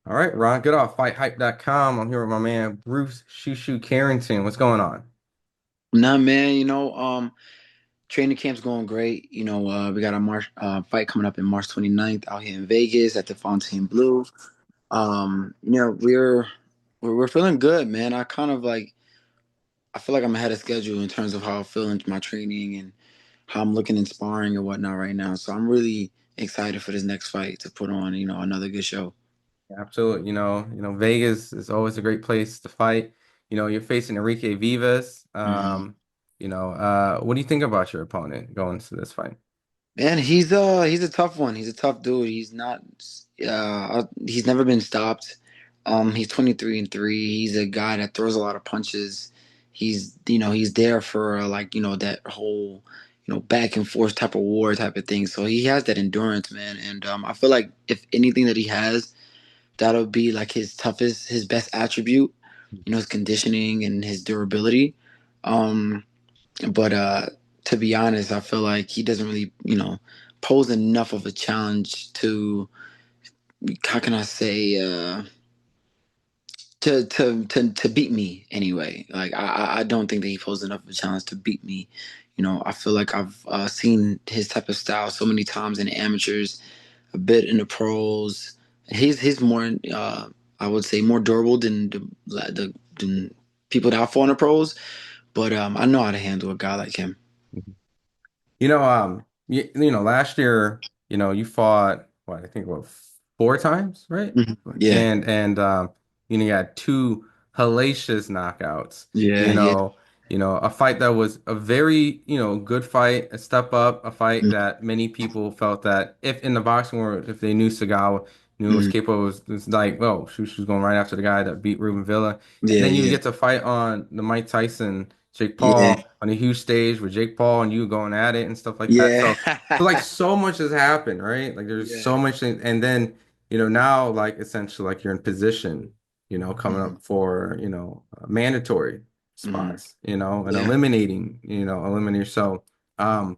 All right, Ron, good off FightHype.com. I'm here with my man Bruce Carrington. What's going on? Nah, man, training camp's going great. We got a March fight coming up in March 29th out here in Vegas at the Fontaine Blue. We're feeling good, man. I feel like I'm ahead of schedule in terms of how I feel in my training and how I'm looking in sparring and whatnot right now. So I'm really excited for this next fight to put on, another good show. Absolutely. Vegas is always a great place to fight. You're facing Enrique Vivas. hmm What do you think about your opponent going to this fight? Man, he's a tough one. He's a tough dude. He's never been stopped. He's 23-3. He's a guy that throws a lot of punches. He's there for that whole, back and forth type of war type of thing. So he has that endurance, man. And I feel like if anything that he has, that'll be like his best attribute, his conditioning and his durability. Um, but to be honest, I feel like he doesn't really, pose enough of a challenge to, how can I say, to beat me anyway. Like I don't think that he posed enough of a challenge to beat me. I feel like I've seen his type of style so many times in the amateurs, a bit in the pros. He's more, I would say, more durable than than people that I fought in the pros. But I know how to handle a guy like him. Last year, you fought what I think what 4 times, right? Yeah. You had two hellacious knockouts. Yeah, You yeah. know, a fight that was a very, good fight, a step up, a fight that many people felt that if in the boxing world, if they knew Seagal knew it was Mhm. capable, it was like, well, she was going right after the guy that beat Ruben Villa. And Yeah, then you yeah, get to fight on the Mike Tyson Jake yeah, Paul on a huge stage with Jake Paul and you going at it and stuff like that. yeah, So like so much has happened, right? Like there's yeah. so much, and then now like essentially like you're in position, coming Mhm, up for mandatory mhm. spots, and Yeah. eliminating. So, um,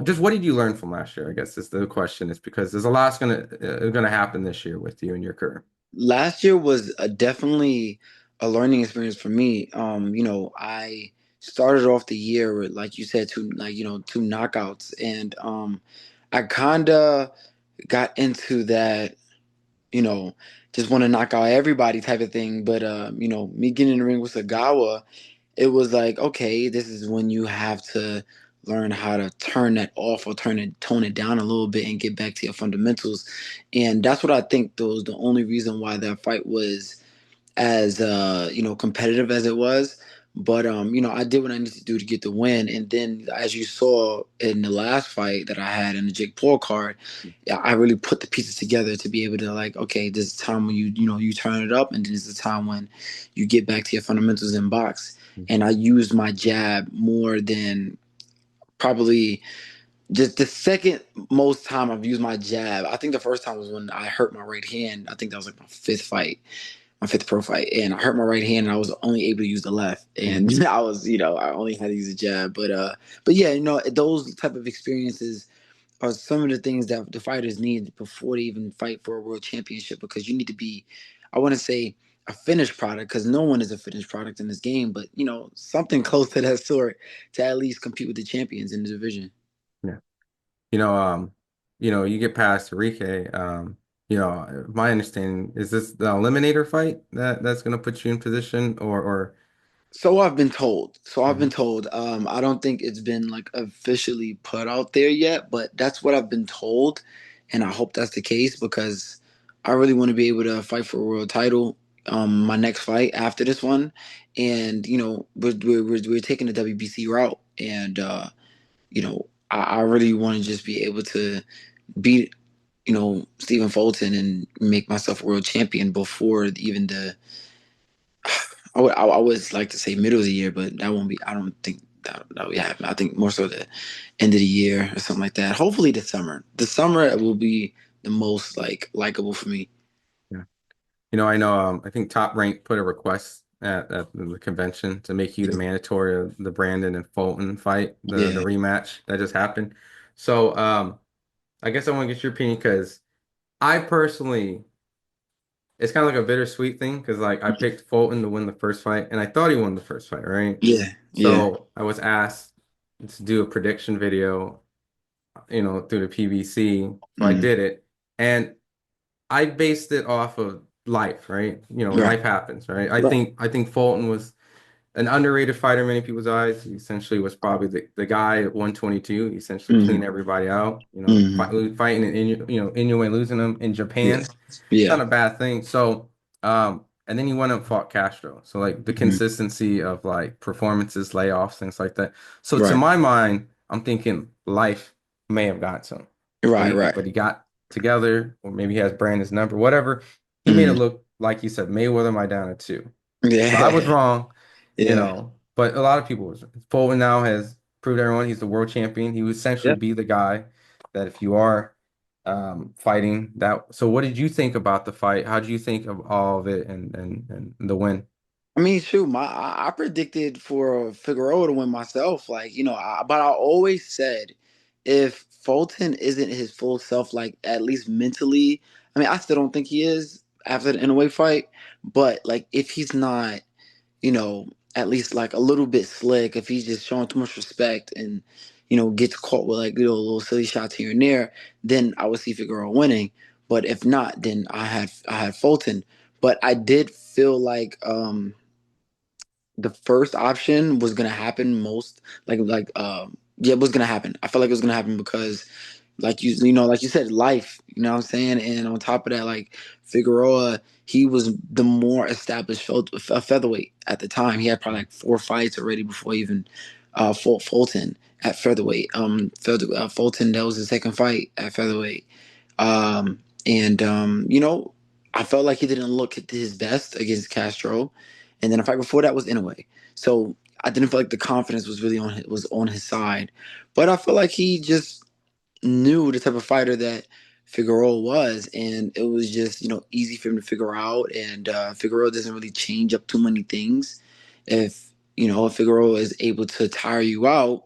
just what did you learn from last year? I guess is the question. Is because there's a lot's gonna happen this year with you and your career. Last year was definitely a learning experience for me. I started off the year with, like you said, two knockouts, and I kinda got into that, you know, just want to knock out everybody type of thing. But me getting in the ring with Sagawa, it was like, okay, this is when you have to learn how to turn that off or tone it down a little bit and get back to your fundamentals. And that's what I think was the only reason why that fight was as competitive as it was. But I did what I needed to do to get the win. And then, as you saw in the last fight that I had in the Jake Paul card, yeah, I really put the pieces together to be able to, like, okay, this is time when you turn it up, and then this is the time when you get back to your fundamentals in box. And I used my jab more than probably just the second most time I've used my jab. I think the first time was when I hurt my right hand. I think that was like my fifth pro fight, and I hurt my right hand, and I was only able to use the left, and I only had to use a jab. But yeah, those type of experiences are some of the things that the fighters need before they even fight for a world championship, because you need to be, I want to say, a finished product, because no one is a finished product in this game, but something close to that sort to at least compete with the champions in the division. Yeah. You know, um, you get past Enrique. My understanding is this the eliminator fight that's gonna put you in position or So I've been told. So I've been Mhm. told. I don't think it's been like officially put out there yet, but that's what I've been told, and I hope that's the case, because I really want to be able to fight for a world title. My next fight after this one, and we're taking the WBC route, and I really want to just be able to beat Stephen Fulton and make myself a world champion before even the I would like to say middle of the year, but that won't be. I don't think that will happen. I think more so the end of the year or something like that. Hopefully the summer. The summer will be the most like likable for me. Yeah. I know I think Top Rank put a request at the convention to make you the mandatory of the Brandon and Fulton fight, the Yeah. rematch that just happened. So I guess I want to get your opinion because I personally it's kind of like a bittersweet thing because like I picked Fulton to win the first fight, and I thought he won the first fight, right? Yeah, yeah. So I was asked to do a prediction video, through the PBC. So I Mm. did it, and I based it off of life, right? Right, Life happens, right? I right. think I think Fulton was an underrated fighter in many people's eyes. He essentially was probably the guy at 122. He essentially cleaned Hmm. everybody out. Hmm. Fighting in Inoue and losing him in Yeah, Japan. It's yeah. not a bad thing. So, and then he went and fought Castro. So like the Hmm. consistency of like performances, layoffs, things like that. So to Right, my mind, I'm thinking life may have got to him, but right, he right. but he got together, or maybe he has Brandon's number, whatever. He made it Mm. look like you said Mayweather my down at two. So I was Yeah, wrong, yeah, but a lot of people was. Fulton now has proved everyone he's the world champion. He would essentially yeah. be the guy that if you are fighting that. So what did you think about the fight? How did you think of all of it and the win? I mean, shoot, I predicted for Figueroa to win myself. Like, but I always said if Fulton isn't his full self, like at least mentally, I mean, I still don't think he is after the Inoue fight. But like, if he's not, at least like a little bit slick, if he's just showing too much respect and gets caught with like little silly shots here and there, then I would see Figueroa winning. But if not, then I had Fulton. But I did feel like the first option was gonna happen most yeah, it was gonna happen. I felt like it was gonna happen because like you said, life, you know what I'm saying? And on top of that, like Figueroa, he was the more established featherweight at the time. He had probably like 4 fights already before even fought Fulton at featherweight. Fulton, that was his second fight at featherweight. And I felt like he didn't look at his best against Castro, and then the fight before that was Inoue. So I didn't feel like the confidence was really on his side, but I feel like he just knew the type of fighter that Figueroa was, and it was just easy for him to figure out. And Figueroa doesn't really change up too many things. If Figueroa is able to tire you out,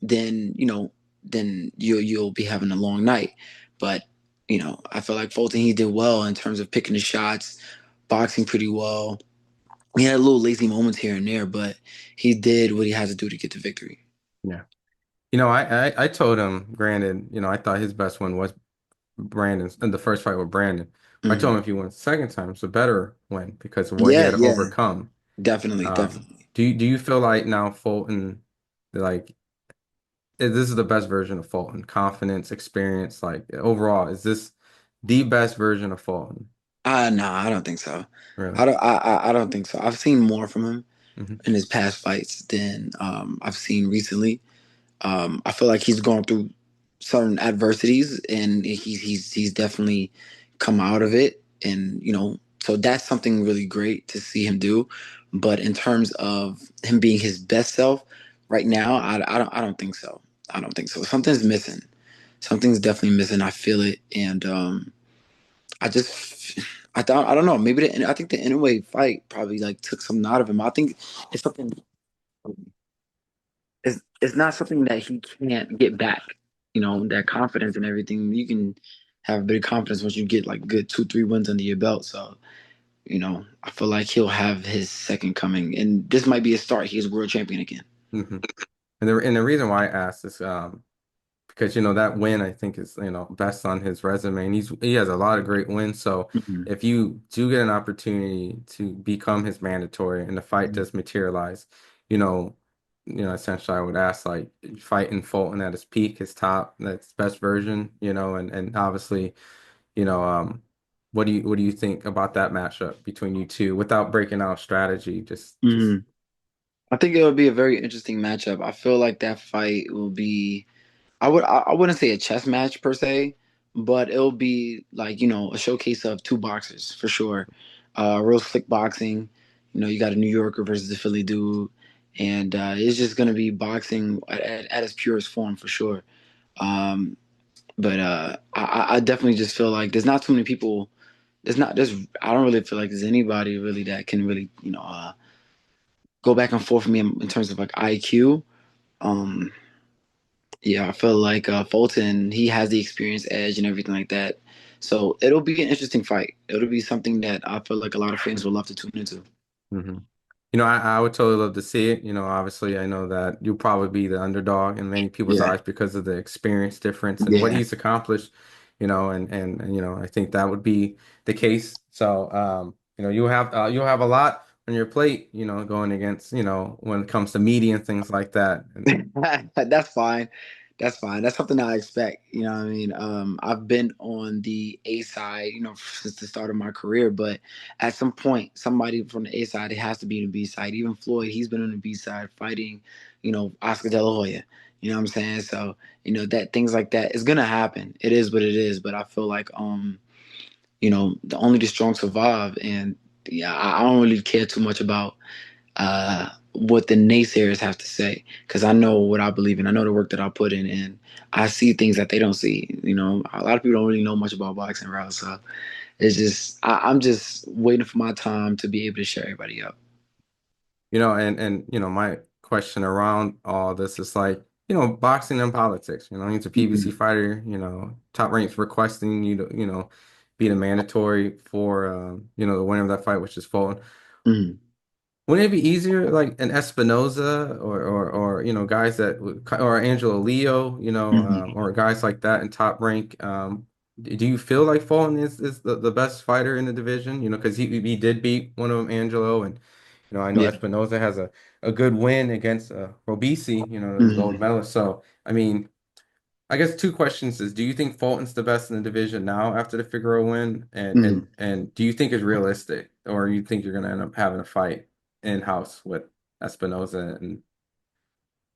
then you'll be having a long night. But I feel like Fulton, he did well in terms of picking the shots, boxing pretty well. He had little lazy moments here and there, but he did what he had to do to get the victory. Yeah. I told him, granted, I thought his best win was Brandon's in the first fight with Brandon. I told Hmm. him if he wins the second time, it's a better win because of what he Yeah, had to yeah, overcome. definitely, definitely. Do you feel like now Fulton, like, this is the best version of Fulton? Confidence, experience, like overall, is this the best version of Fulton? Nah, I don't think so. Really? I don't think so. I've seen more from him Hmm. in his past fights than I've seen recently. I feel like he's gone through certain adversities, and he's definitely come out of it, and so that's something really great to see him do. But in terms of him being his best self right now, I don't think so. I don't think so. Something's missing. Something's definitely missing. I feel it, and I just I don't know. I think the Inoue fight probably like took something out of him. I think it's something it's not something that he can't get back. That confidence and everything. You can have a bit of confidence once you get like good 2, 3 wins under your belt. So, I feel like he'll have his second coming. And this might be a start. He's world champion again. Hmm. And the reason why I asked is because that win I think is best on his resume, and he has a lot of great wins. So Hmm. if you do get an opportunity to become his mandatory and the fight does materialize, you know, essentially I would ask like fighting Fulton at his peak, his top, that's best version, and obviously, you know, um, what do you think about that matchup between you two without breaking out strategy? Just Hmm. I think it would be a very interesting matchup. I feel like that fight will be I wouldn't say a chess match per se, but it'll be like, a showcase of two boxers for sure. Real slick boxing. You got a New Yorker versus a Philly dude. And it's just gonna be boxing at its purest form for sure. Um, but I definitely just feel like there's not too many people. There's I don't really feel like there's anybody really that can really, go back and forth with me in terms of like IQ. Um, Yeah, I feel like Fulton, he has the experience edge and everything like that. So it'll be an interesting fight. It'll be something that I feel like a lot of fans will love to tune into. Hmm. I would totally love to see it. Obviously, I know that you'll probably be the underdog in many people's Yeah, eyes because of the experience difference and what yeah. he's accomplished. I think that would be the case. So, you'll have a lot on your plate. Going against when it comes to media and things like that. And That's fine. That's fine. That's something I expect. You know what I mean? I've been on the A side, since the start of my career, but at some point, somebody from the A side, it has to be the B side. Even Floyd, he's been on the B side fighting, Oscar De La Hoya. You know what I'm saying? So, that things like that is gonna happen. It is what it is. But I feel like the only the strong survive, and yeah, I don't really care too much about what the naysayers have to say, because I know what I believe in. I know the work that I put in, and I see things that they don't see. A lot of people don't really know much about boxing, right? So it's just I'm just waiting for my time to be able to share everybody up. my question around all this is like, boxing and politics. He's a PBC Hmm. fighter, top ranks requesting you to, be the mandatory for the winner of that fight, which is Fulton. Hmm. Wouldn't it be easier like an Espinoza or guys or Angelo Leo, Hmm. or guys like that in top rank? Do you feel like Fulton is the best fighter in the division? Because he did beat one of them, Angelo, and I know Yeah. Espinoza has a good win against Robisi, the gold Hmm. medalist. So I mean, I guess two questions is, do you think Fulton's the best in the division now after the Figueroa win? And Hmm. and and do you think it's realistic, or you think you're gonna end up having a fight in-house with Espinoza and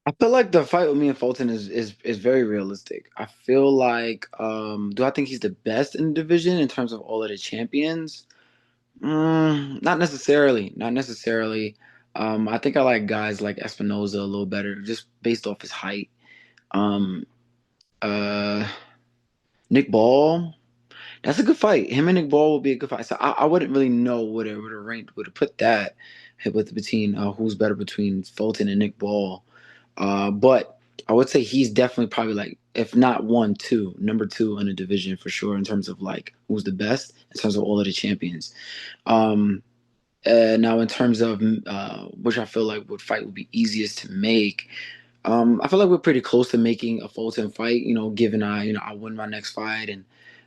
I feel like the fight with me and Fulton is very realistic. I feel like do I think he's the best in the division in terms of all of the champions? Not necessarily. Not necessarily. I think I like guys like Espinoza a little better, just based off his height. Um, uh, Nick Ball, that's a good fight. Him and Nick Ball would be a good fight. So I wouldn't really know would have ranked would have put that with between who's better between Fulton and Nick Ball. But I would say he's definitely probably like, if not one, two, number two in the division for sure in terms of like who's the best in terms of all of the champions. Um, Now, in terms of which I feel like would fight would be easiest to make, I feel like we're pretty close to making a Fulton fight. Given I win my next fight, and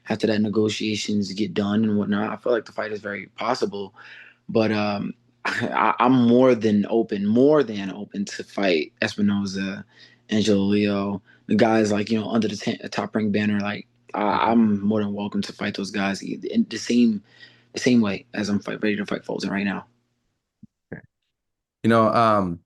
after that negotiations get done and whatnot, I feel like the fight is very possible. But I'm more than open to fight Espinoza, Angelo Leo, the guys like under the top rank banner. Like Mhm. I'm more than welcome to fight those guys in the same way as I'm ready to fight Fulton right now. you know, um,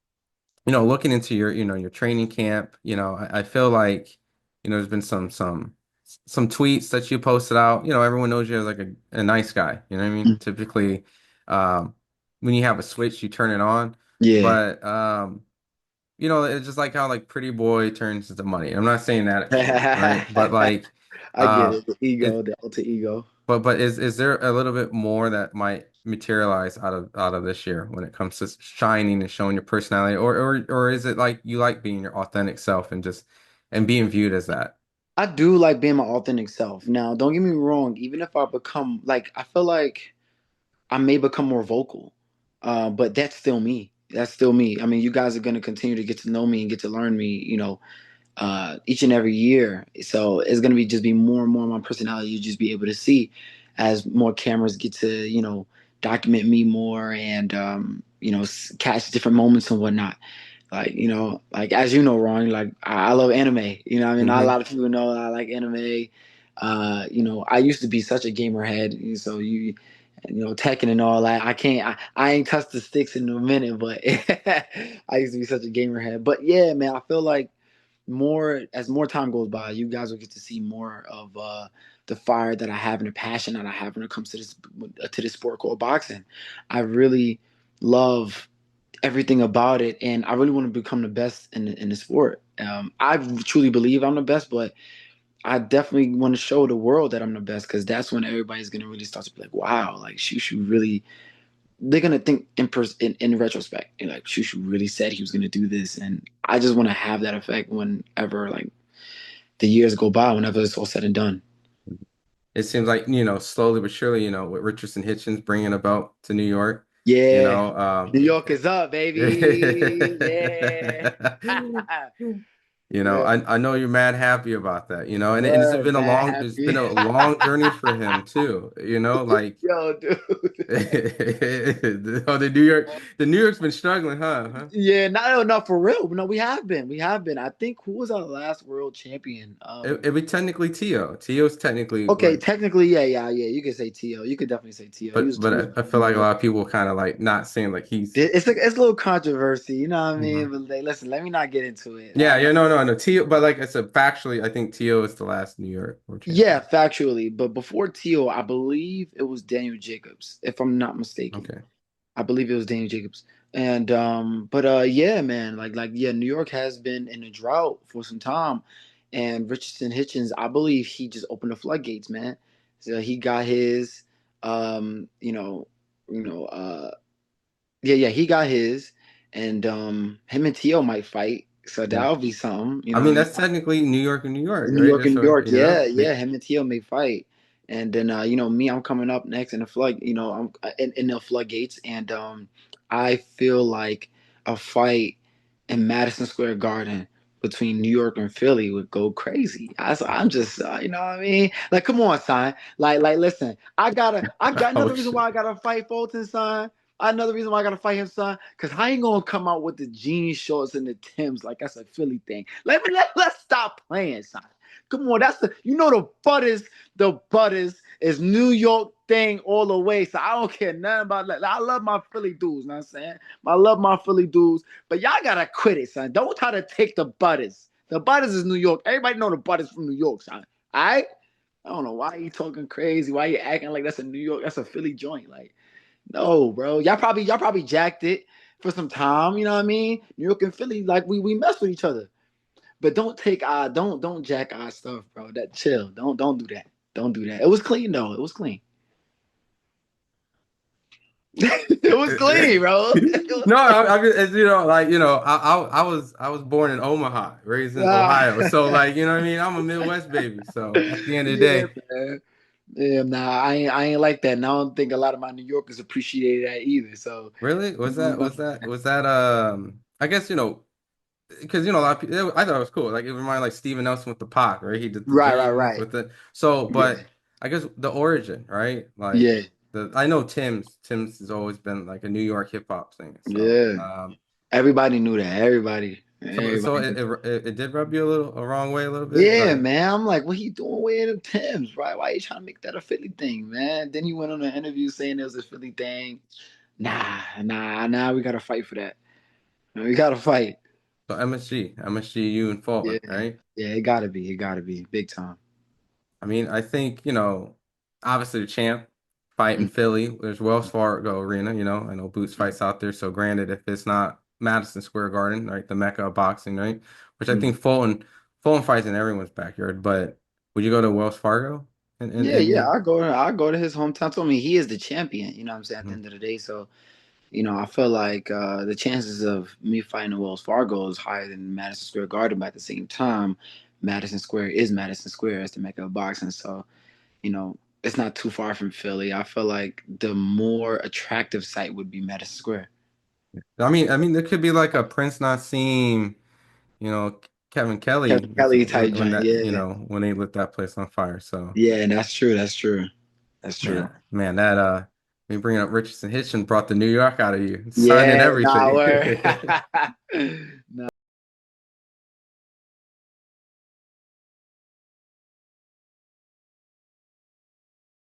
looking into your training camp, I feel like, there's been some tweets that you posted out. Everyone knows you as like a nice guy. You know what I mean? Mm. Typically, um, when you have a switch, you turn it on. Yeah. But it's just like how like pretty boy turns into money. I'm not saying that extreme, right? But like, I get uh, it. The ego, it the alter ego. but is there a little bit more that might materialize out of this year when it comes to shining and showing your personality, or is it like you like being your authentic self and just and being viewed as that? I do like being my authentic self. Now, don't get me wrong, even if I become like I feel like I may become more vocal. But that's still me. That's still me. I mean, you guys are gonna continue to get to know me and get to learn me, each and every year. So it's gonna be more and more of my personality. You just be able to see as more cameras get to document me more and catch different moments and whatnot. Like like as you know, Ron, like I love anime. I mean, not a Hmm. lot of people know I like anime. I used to be such a gamer head, so Tekken and all that. I ain't touched the sticks in a minute, but I used to be such a gamer head. But yeah, man, I feel like more time goes by, you guys will get to see more of the fire that I have and the passion that I have when it comes to this sport called boxing. I really love everything about it, and I really want to become the best in the sport. I truly believe I'm the best, but I definitely want to show the world that I'm the best, because that's when everybody's gonna really start to be like, "Wow, like Shushu really." They're gonna think in retrospect, and like Shushu really said he was gonna do this, and I just want to have that effect whenever like the years go by, whenever it's all said and done. it seems like, slowly but surely, with Richardson Hitchens bringing a belt to New York, you Yeah. know, New York is up, baby. Yeah. Yeah. I know you're mad happy about that, and it's Word, been a man. long, it's been Happy. a long journey for him too, like Yo, dude. oh, the New York's been struggling, huh? Yeah, not for real. No, we have been. We have been. I think who was our last world champion? It be technically Tio. Tio's technically Okay, like, technically, yeah. You could say T.O. You could definitely say T.O. He was but he was I feel like a more. lot of people kind of like not saying like he's. It's a little controversy, you know what I mean? Mhm. But like, listen, let me not get into it. Yeah, yeah, no, Tio, but like it's a factually, I think Tio is the last New York world Yeah, champion. factually, but before T.O., I believe it was Daniel Jacobs, if I'm not mistaken. Okay. I believe it was Daniel Jacobs. And but yeah, man, yeah, New York has been in a drought for some time. And Richardson Hitchens, I believe he just opened the floodgates, man. So he got his um, you know, yeah, he got his. And him and T.O. might fight. So Yeah. that'll be something, you I know what mean, I mean? that's technically New York and New York, New right? York That's and New what, York, yeah. Him and Tio may fight, and then me, I'm coming up next in the flood. I'm in the floodgates, and I feel like a fight in Madison Square Garden between New York and Philly would go crazy. I'm just, you know what I mean? Like, come on, son. Listen, I got oh another reason shit. why I gotta fight Fulton, son. Another reason why I gotta fight him, son, because I ain't gonna come out with the jean shorts and the Tims like that's a Philly thing. Let's stop playing, son. Come on, that's the butters is New York thing all the way. So I don't care nothing about that. I love my Philly dudes, you know what I'm saying? I love my Philly dudes, but y'all gotta quit it, son. Don't try to take the butters. The butters is New York. Everybody know the butters from New York, son. All right? I don't know why you talking crazy. Why you acting like that's a New York, that's a Philly joint. Like, no, bro. Y'all probably jacked it for some time. You know what I mean? New York and Philly, like we mess with each other. But don't jack our stuff, bro. That chill. Don't do that. Don't do that. It was clean though. It was clean. It was clean, bro. No, I mean, like, I was born in Omaha, raised in Ah. Ohio. So like, you know what I mean? I'm a Midwest baby. So at the end of the Yeah, day, man. Yeah, nah, I ain't like that. And I don't think a lot of my New Yorkers appreciated that either. So, really, I guess, because a lot of people, I thought it was cool. Like it reminded like Steven Nelson with the Pac, right? He did the jeans right. with it. So, Yeah, but I guess the origin, right? Like yeah, I know Tim's has always been like a New York hip hop thing. So, yeah. Everybody knew that. so Everybody. it did rub you a wrong way a little bit. Yeah, Like, man. I'm like, what he doing wearing them Timbs, right? Why you trying to make that a Philly thing, man? Then he went on an interview saying it was a Philly thing. Nah. We gotta fight for that. We gotta fight. so MSG, you and Yeah, Fulton, right? yeah. It gotta be big time. I mean, I think, obviously the champ fight in Philly. There's Wells Fargo Arena, I know Boots fights out there. So granted, if it's not Madison Square Garden, right, the Mecca of boxing, right? Which I think Fulton fights in everyone's backyard. But would you go to Wells Fargo? Yeah. I go to his hometown. So I mean, he is the champion. You know what I'm saying? At the Mhm. end of the day, so I feel like the chances of me fighting in Wells Fargo is higher than Madison Square Garden. But at the same time, Madison Square is Madison Square as the mecca of boxing. So it's not too far from Philly. I feel like the more attractive site would be Madison Square. I mean, there could be like a Prince Nassim, you know, Kevin Kevin Kelly Kelly when type when joint. that, Yeah. when they lit that place on fire. So. Yeah, that's true. That's true. That's true. Man, that me bringing up Richardson Hitchin brought the New York out of you, signing Yeah, nah, everything. word. Nah.